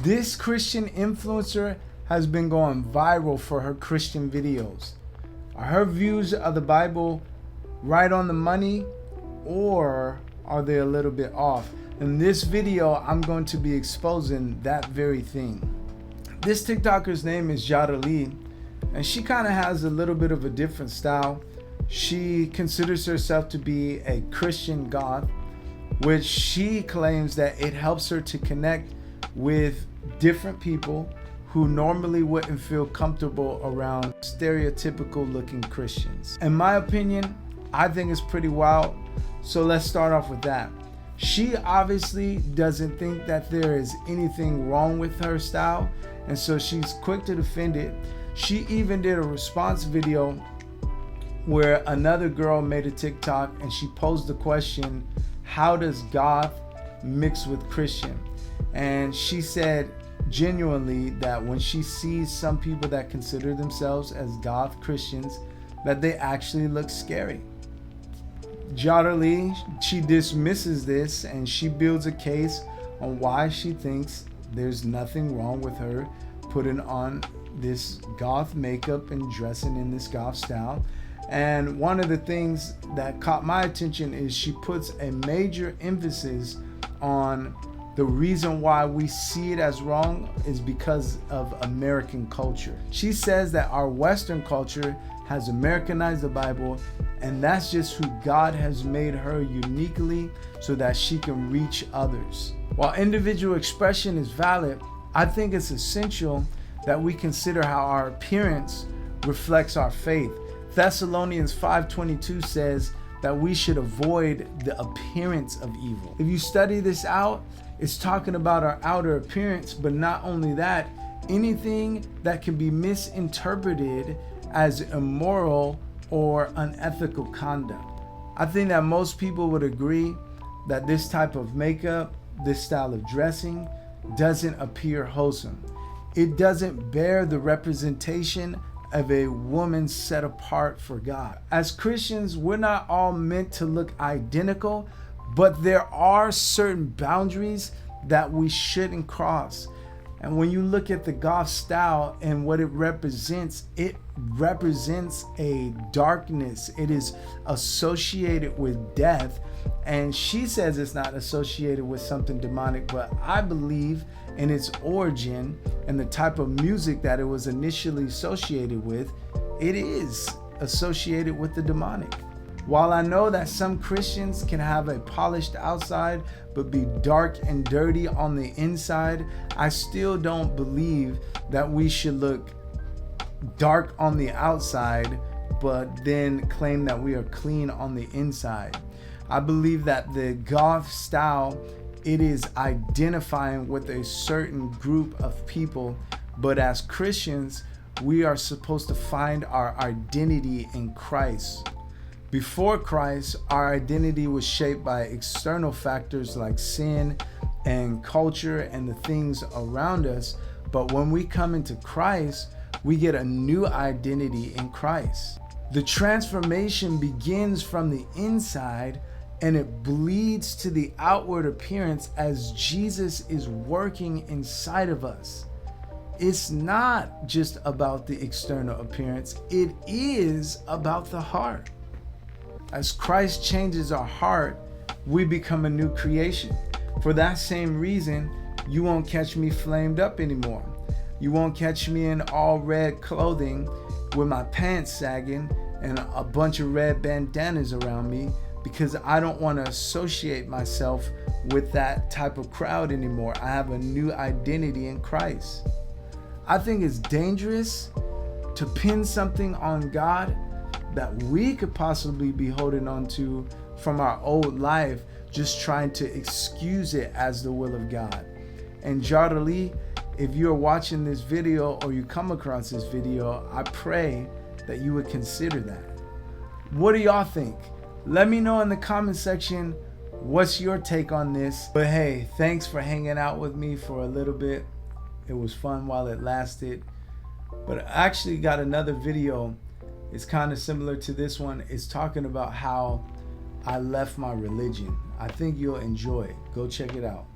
This Christian influencer has been going viral for her Christian videos. Are her views of the Bible right on the money, or are they a little bit off? In this video, I'm going to be exposing that very thing. This TikToker's name is Dreamy, and she kind of has a little bit of a different style. She considers herself to be a Christian goth, which she claims that it helps her to connect with different people who normally wouldn't feel comfortable around stereotypical looking Christians. In my opinion, I think it's pretty wild. So let's start off with that. She obviously doesn't think that there is anything wrong with her style, and so she's quick to defend it. She even did a response video where another girl made a TikTok and she posed the question, how does goth mix with Christian? And she said genuinely that when she sees some people that consider themselves as goth Christians, that they actually look scary. Dreamy, she dismisses this and she builds a case on why she thinks there's nothing wrong with her putting on this goth makeup and dressing in this goth style. And one of the things that caught my attention is she puts a major emphasis on the reason why we see it as wrong is because of American culture. She says that our Western culture has Americanized the Bible, and that's just who God has made her uniquely so that she can reach others. While individual expression is valid, I think it's essential that we consider how our appearance reflects our faith. Thessalonians 5:22 says that we should avoid the appearance of evil. If you study this out, it's talking about our outer appearance, but not only that, anything that can be misinterpreted as immoral or unethical conduct. I think that most people would agree that this type of makeup, this style of dressing, doesn't appear wholesome. It doesn't bear the representation of a woman set apart for God. As Christians, we're not all meant to look identical, but there are certain boundaries that we shouldn't cross. And when you look at the goth style and what it represents a darkness. It is associated with death. And she says it's not associated with something demonic, but I believe in its origin and the type of music that it was initially associated with, it is associated with the demonic. While I know that some Christians can have a polished outside but be dark and dirty on the inside, I still don't believe that we should look dark on the outside but then claim that we are clean on the inside. I believe that the goth style, it is identifying with a certain group of people, but as Christians, we are supposed to find our identity in Christ. Before Christ, our identity was shaped by external factors like sin and culture and the things around us. But when we come into Christ, we get a new identity in Christ. The transformation begins from the inside and it bleeds to the outward appearance as Jesus is working inside of us. It's not just about the external appearance, it is about the heart. As Christ changes our heart, we become a new creation. For that same reason, you won't catch me flamed up anymore. You won't catch me in all red clothing with my pants sagging and a bunch of red bandanas around me, because I don't want to associate myself with that type of crowd anymore. I have a new identity in Christ. I think it's dangerous to pin something on God that we could possibly be holding on to from our old life, just trying to excuse it as the will of God. And Dreamy, if you're watching this video or you come across this video, I pray that you would consider that. What do y'all think? Let me know in the comment section what's your take on this. But hey, thanks for hanging out with me for a little bit. It was fun while it lasted. But I actually got another video. It's kind of similar to this one. It's talking about how I left my religion. I think you'll enjoy it. Go check it out.